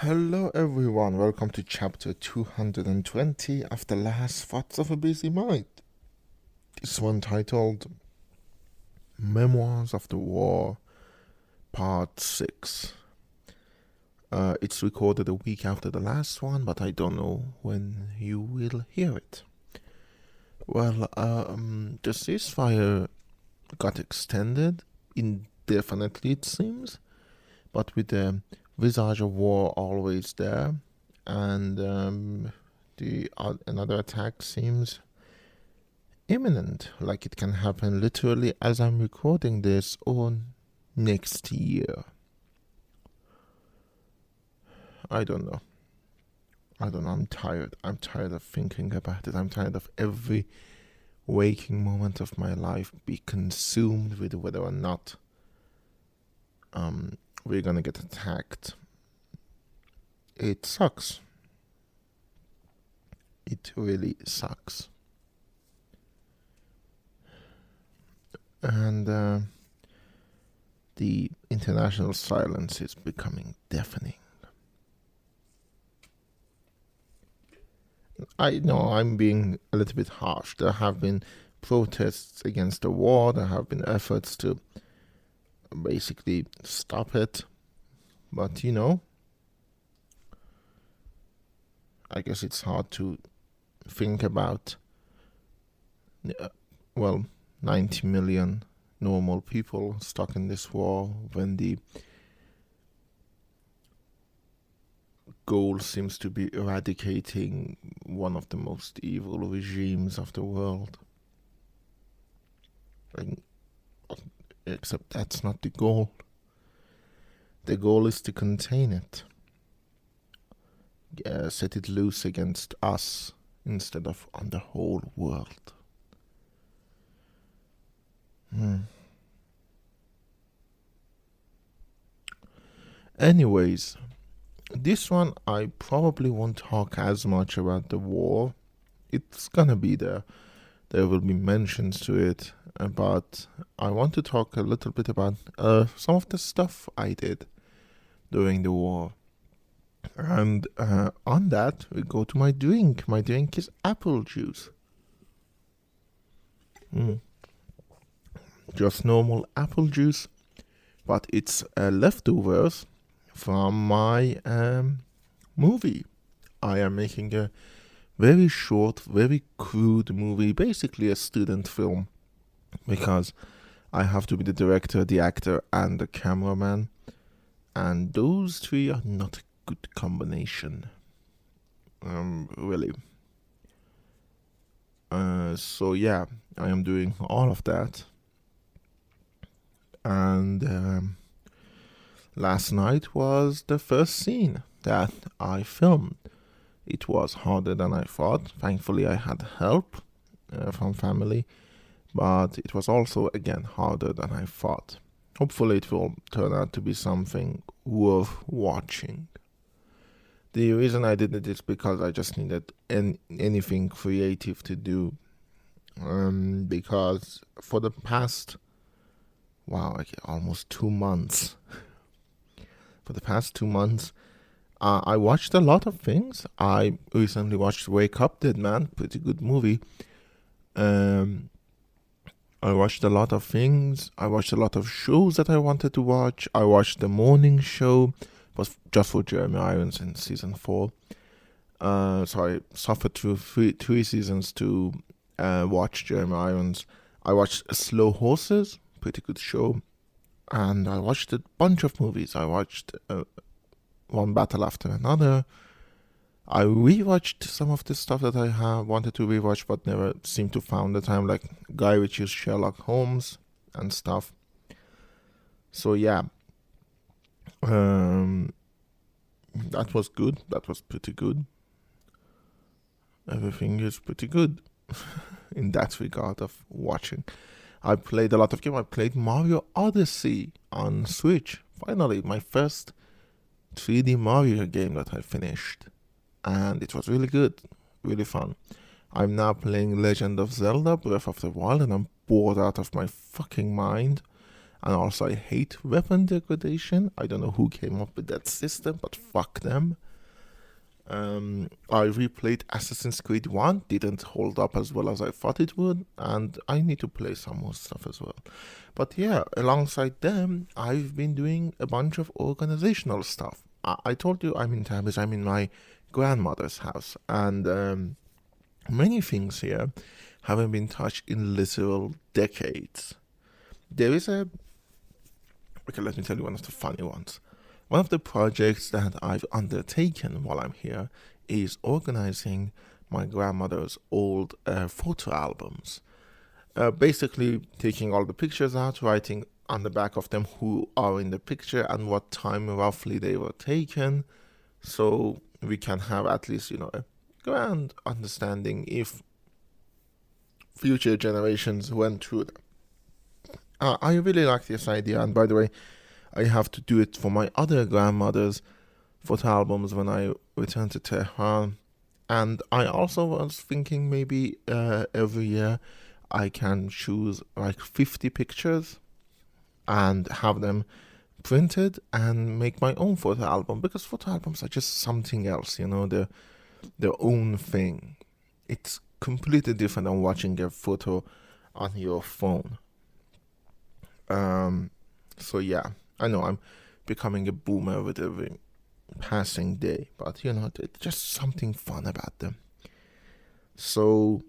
Hello everyone, welcome to chapter 220 of The Last Thoughts of a Busy Mind. This one titled Memoirs of the War, Part 6. It's recorded a week after the last one, but I don't know when you will hear it. Well, the ceasefire got extended indefinitely, it seems, but with the visage of war always there, and another attack seems imminent, like it can happen literally as I'm recording this or next year. I don't know. I'm tired. I'm tired of thinking about it. I'm tired of every waking moment of my life be consumed with whether or not we're gonna get attacked. It sucks. It really sucks. And the international silence is becoming deafening. I know I'm being a little bit harsh. There have been protests against the war. There have been efforts to basically stop it. But, I guess it's hard to think about, 90 million normal people stuck in this war when the goal seems to be eradicating one of the most evil regimes of the world. Except that's not the goal. The goal is to contain it. Set it loose against us instead of on the whole world. Anyways, this one I probably won't talk as much about the war. It's gonna be there. There will be mentions to it, but I want to talk a little bit about some of the stuff I did during the war. And on that, we go to my drink. My drink is apple juice. Just normal apple juice, but it's leftovers from my movie. I am making a very short, very crude movie, basically a student film, because I have to be the director, the actor, and the cameraman, and those three are not a good combination, really. So yeah, I am doing all of that, and last night was the first scene that I filmed. It was harder than I thought. Thankfully, I had help from family, but it was also, again, harder than I thought. Hopefully, it will turn out to be something worth watching. The reason I did it is because I just needed anything creative to do. Because for the past, almost 2 months. For the past 2 months, I watched a lot of things. I recently watched Wake Up Dead Man, pretty good movie. I watched a lot of things. I watched a lot of shows that I wanted to watch. I watched the morning show, was just for Jeremy Irons in season 4. So I suffered through three seasons to watch Jeremy Irons. I watched Slow Horses, pretty good show. And I watched a bunch of movies. I watched one battle after another. I rewatched some of the stuff that I wanted to rewatch but never seemed to find the time, like Guy Ritchie's Sherlock Holmes and stuff. So yeah, that was good. That was pretty good. Everything is pretty good in that regard of watching. I played a lot of games. I played Mario Odyssey on Switch. Finally, my first 3D Mario game that I finished. And it was really good. Really fun. I'm now playing Legend of Zelda Breath of the Wild and I'm bored out of my fucking mind. And also, I hate weapon degradation. I don't know who came up with that system, but fuck them. I replayed Assassin's Creed 1, didn't hold up as well as I thought it would, and I need to play some more stuff as well. But yeah, alongside them, I've been doing a bunch of organizational stuff. I told you I'm in Tabriz, I'm in my grandmother's house, and many things here haven't been touched in literal decades. There is okay, let me tell you one of the funny ones. One of the projects that I've undertaken while I'm here is organizing my grandmother's old photo albums. Basically, taking all the pictures out, writing on the back of them who are in the picture and what time roughly they were taken, so we can have at least, a grand understanding if future generations went through them. I really like this idea, and by the way, I have to do it for my other grandmother's photo albums when I return to Tehran. And I also was thinking maybe every year I can choose like 50 pictures and have them printed and make my own photo album, because photo albums are just something else, they're their own thing. It's completely different than watching a photo on your phone. So yeah, I know I'm becoming a boomer with every passing day, but there's just something fun about them. So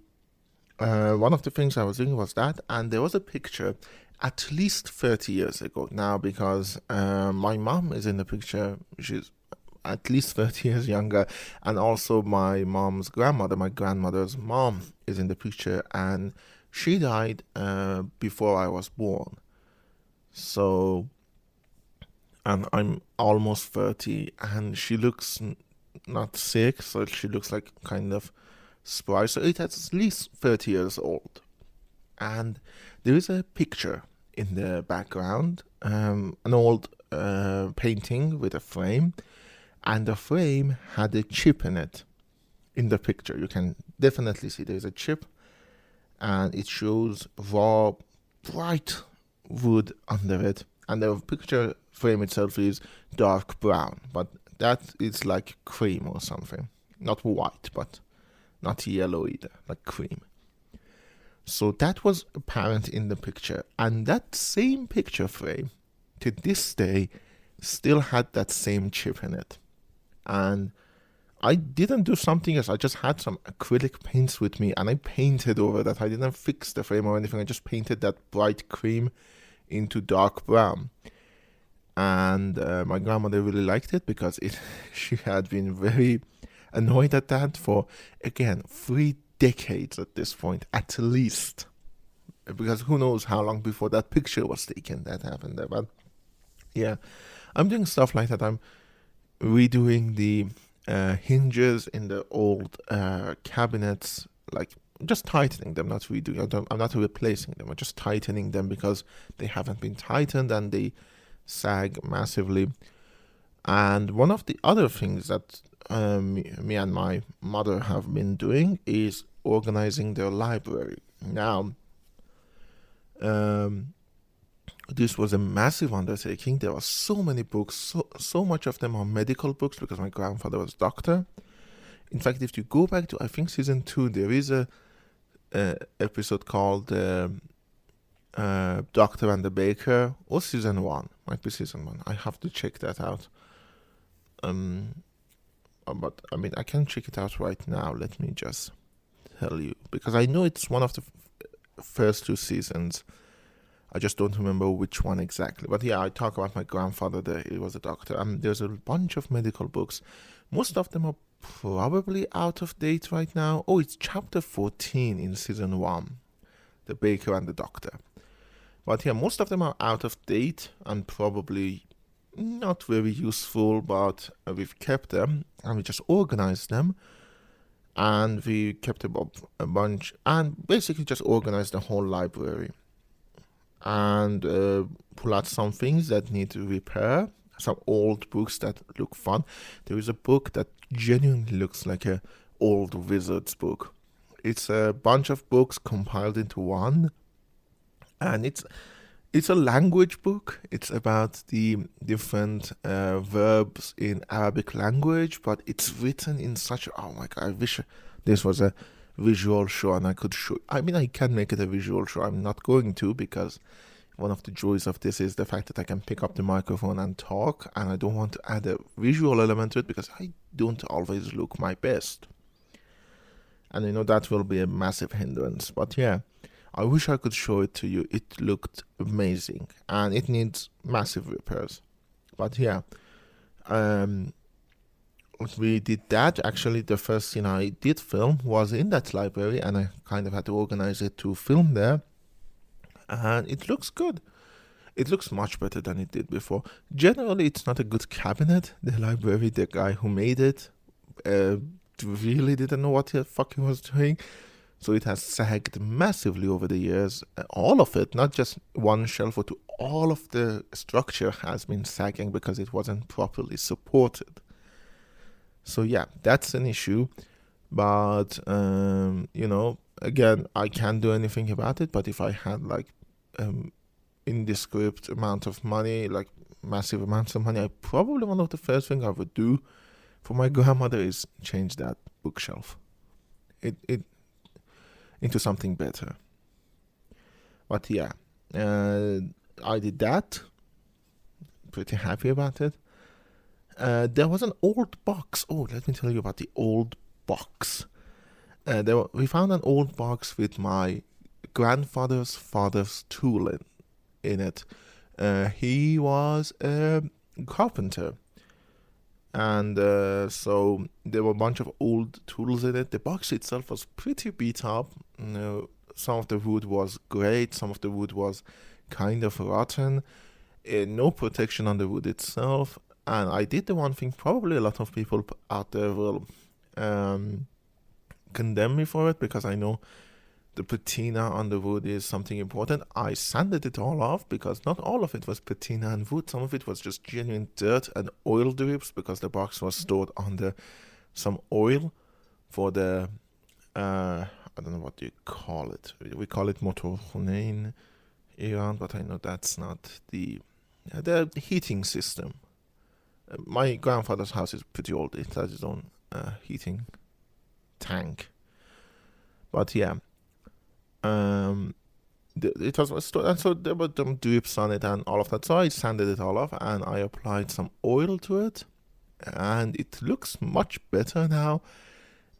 one of the things I was doing was that, and there was a picture at least 30 years ago now, because my mom is in the picture. She's at least 30 years younger, and also my mom's grandmother, my grandmother's mom, is in the picture, and she died before I was born. So, and I'm almost 30, and she looks not sick, so she looks like kind of spry. So it is at least 30 years old. And there is a picture in the background, an old painting with a frame, and the frame had a chip in it. In the picture, you can definitely see there's a chip, and it shows raw, bright wood under it, and the picture frame itself is dark brown, but that is like cream or something. Not white, but not yellow either, like cream. So that was apparent in the picture, and that same picture frame to this day still had that same chip in it. And I didn't do something else. I just had some acrylic paints with me, and I painted over that. I didn't fix the frame or anything. I just painted that bright cream into dark brown. And my grandmother really liked it, because she had been very annoyed at that for, again, 3 decades at this point, at least. Because who knows how long before that picture was taken that happened there. But yeah, I'm doing stuff like that. I'm redoing the hinges in the old cabinets, like just tightening them, not redoing. I'm not replacing them. I'm just tightening them because they haven't been tightened and they sag massively. And one of the other things that me and my mother have been doing is organizing their library. Now, this was a massive undertaking. There are so many books, so much of them are medical books, because my grandfather was a doctor. In fact, if you go back to, I think, season 2, there is a episode called Doctor and the Baker, or season 1, might be season 1. I have to check that out. But I mean, I can check it out right now. Let me just tell you, because I know it's one of the first 2 seasons. I just don't remember which one exactly. But yeah, I talk about my grandfather there. He was a doctor. And there's a bunch of medical books. Most of them are probably out of date right now. Oh, it's chapter 14 in season 1. The Baker and the Doctor. But yeah, most of them are out of date and probably not very useful, but we've kept them and we just organized them. And we kept a bunch and basically just organized the whole library. And pull out some things that need repair, some old books that look fun. There is a book that genuinely looks like a old wizard's book. It's a bunch of books compiled into one, and It's a language book. It's about the different verbs in Arabic language, but it's written in such. Oh my god! I wish this was a visual show and I could show. I mean, I can make it a visual show. I'm not going to because one of the joys of this is the fact that I can pick up the microphone and talk, and I don't want to add a visual element to it because I don't always look my best. And that will be a massive hindrance. But yeah, I wish I could show it to you. It looked amazing and it needs massive repairs. But yeah, um, we did that. Actually, the first scene I did film was in that library, and I kind of had to organize it to film there. And it looks good. It looks much better than it did before. Generally, it's not a good cabinet. The library, the guy who made it, uh, really didn't know what the fuck he was doing. So it has sagged massively over the years. All of it, not just one shelf or two, all of the structure has been sagging because it wasn't properly supported. So yeah, that's an issue. But, again, I can't do anything about it. But if I had like indescript amount of money, like massive amounts of money, I probably one of the first thing I would do for my grandmother is change that bookshelf. It into something better. But yeah, I did that. Pretty happy about it. There was an old box. Oh, let me tell you about the old box. We found an old box with my grandfather's father's tool in it. He was a carpenter. And so there were a bunch of old tools in it. The box itself was pretty beat up. Some of the wood was great, some of the wood was kind of rotten. No protection on the wood itself. And I did the one thing probably a lot of people out there will condemn me for it, because I know the patina on the wood is something important. I sanded it all off because not all of it was patina and wood. Some of it was just genuine dirt and oil drips because the box was stored under some oil for the, I don't know what you call it. We call it motorhunain Iran, but I know that's not the heating system. My grandfather's house is pretty old. It has its own heating tank. But yeah, it was stored, and so there were some drips on it and all of that. So I sanded it all off and I applied some oil to it, and it looks much better now.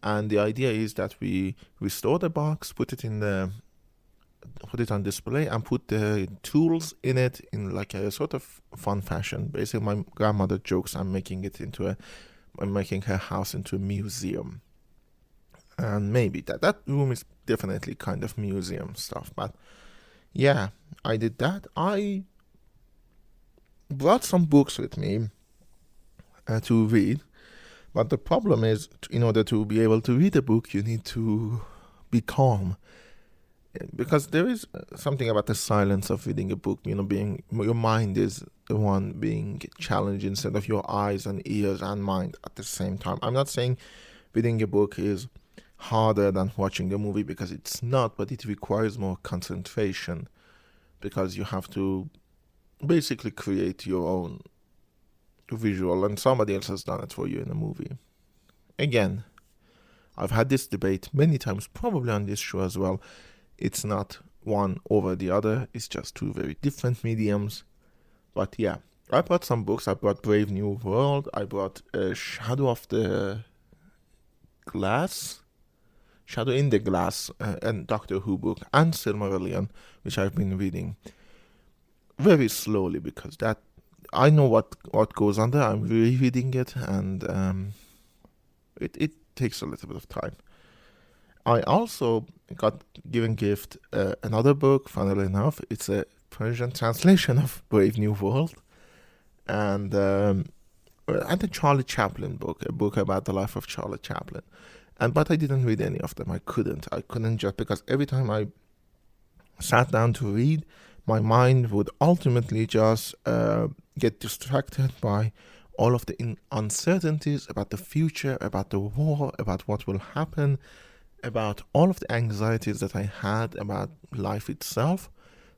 And the idea is that we restore the box, put it on display, and put the tools in it in like a sort of fun fashion. Basically, my grandmother jokes I'm making her house into a museum. And maybe that room is definitely kind of museum stuff. But yeah, I did that. I brought some books with me to read. But the problem is, in order to be able to read a book, you need to be calm. Because there is something about the silence of reading a book, being your mind is the one being challenged instead of your eyes and ears and mind at the same time. I'm not saying reading a book is harder than watching a movie, because it's not, but it requires more concentration because you have to basically create your own visual, and somebody else has done it for you in a movie. Again, I've had this debate many times, probably on this show as well. It's not one over the other, it's just two very different mediums. But yeah, I brought some books. I brought Brave New World, I brought Shadow in the Glass, and Doctor Who book, and Silmarillion, which I've been reading very slowly because that I know what goes on there. I'm rereading it, and it takes a little bit of time. I also got given gift another book. Funnily enough, it's a Persian translation of Brave New World, and a Charlie Chaplin book, a book about the life of Charlie Chaplin. But I didn't read any of them. I couldn't just because every time I sat down to read, my mind would ultimately just get distracted by all of the uncertainties about the future, about the war, about what will happen, about all of the anxieties that I had about life itself.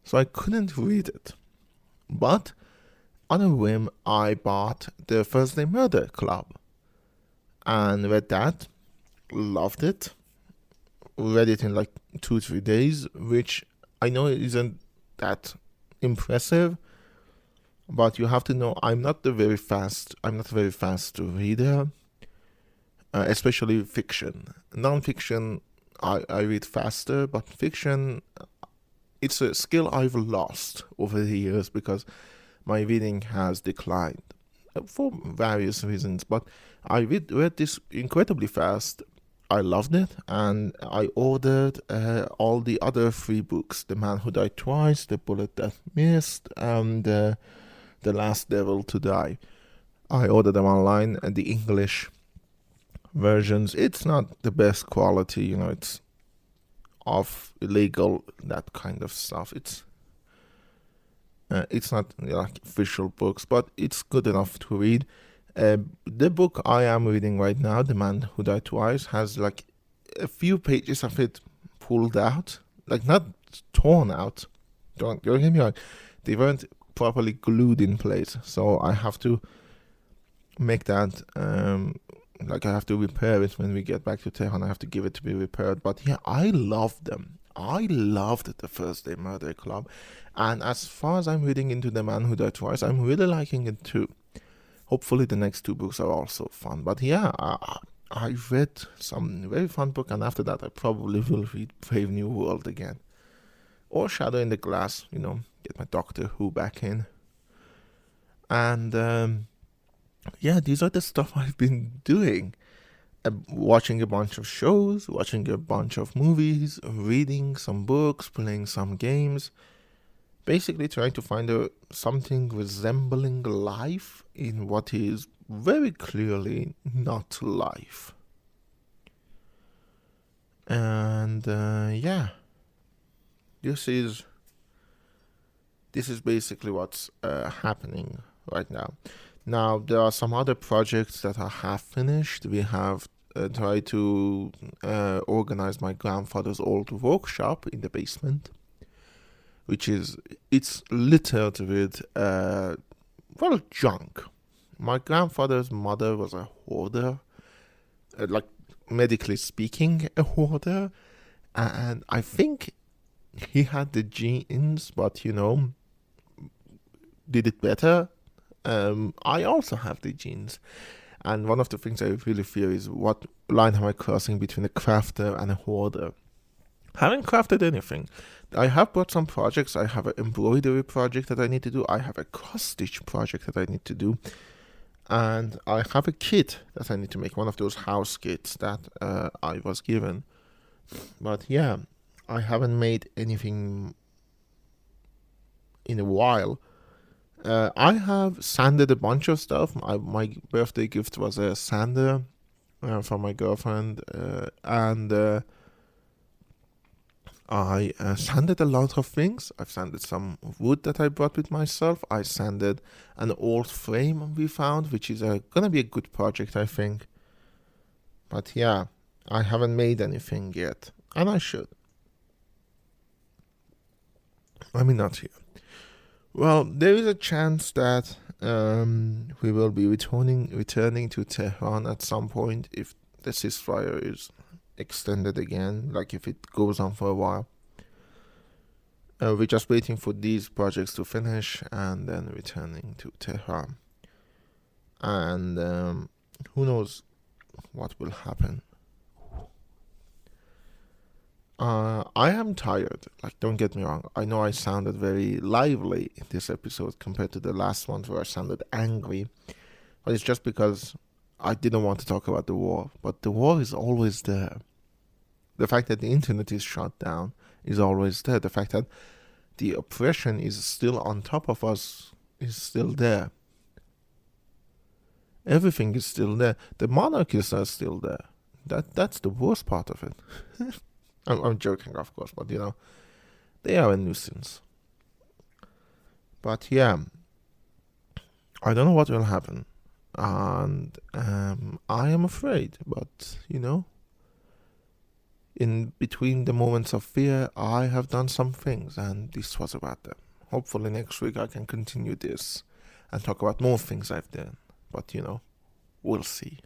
so I couldn't read it. But on a whim, I bought the Thursday Murder Club and read that, loved it, read it in like 2-3 days, which I know isn't that impressive, but you have to know I'm not a very fast reader, especially fiction. Non-fiction, I read faster, but fiction, it's a skill I've lost over the years because my reading has declined for various reasons. But I read this incredibly fast. I loved it, and I ordered all the other 3 books: The Man Who Died Twice, The Bullet That Missed, and The Last Devil to Die. I ordered them online, and the English versions, it's not the best quality, it's of illegal, that kind of stuff. It's not like official books, but it's good enough to read. The book I am reading right now, The Man Who Died Twice, has like a few pages of it pulled out, like not torn out. Don't get me wrong, they weren't properly glued in place, so I have to make that. I have to repair it when we get back to Tehran. I have to give it to be repaired. But yeah, I loved them. I loved the Thursday Murder Club, and as far as I'm reading into The Man Who Died Twice, I'm really liking it too. Hopefully the next 2 books are also fun. But yeah, I read some very fun book, and after that I probably will read Brave New World again. Or Shadow in the Glass, get my Doctor Who back in. And yeah, these are the stuff I've been doing. Watching a bunch of shows, watching a bunch of movies, reading some books, playing some games. Basically trying to find something resembling life in what is very clearly not life. And yeah, this is basically what's happening right now. Now, there are some other projects that are half finished. We have tried to organize my grandfather's old workshop in the basement, it's littered with, junk. My grandfather's mother was a hoarder, like medically speaking, a hoarder, and I think he had the genes, but did it better. I also have the genes, and one of the things I really fear is what line am I crossing between a crafter and a hoarder. Haven't crafted anything. I have brought some projects. I have an embroidery project that I need to do. I have a cross-stitch project that I need to do. And I have a kit that I need to make, one of those house kits that I was given. But yeah, I haven't made anything in a while. I have sanded a bunch of stuff. My birthday gift was a sander from my girlfriend. And I sanded a lot of things. I've sanded some wood that I brought with myself. I sanded an old frame we found, which is gonna be a good project, I think. But yeah, I haven't made anything yet, and I should. Let me not here. Well, there is a chance that we will be returning to Tehran at some point if the ceasefire is extended again, like if it goes on for a while. We're just waiting for these projects to finish and then returning to Tehran. And who knows what will happen. I am tired, don't get me wrong. I know I sounded very lively in this episode compared to the last ones where I sounded angry. But it's just because I didn't want to talk about the war. But the war is always there. The fact that the internet is shut down is always there. The fact that the oppression is still on top of us is still there. Everything is still there. The monarchies are still there. That's the worst part of it. I'm joking, of course, but they are a nuisance. But yeah, I don't know what will happen. And I am afraid, but in between the moments of fear, I have done some things, and this was about them. Hopefully next week I can continue this and talk about more things I've done. But we'll see.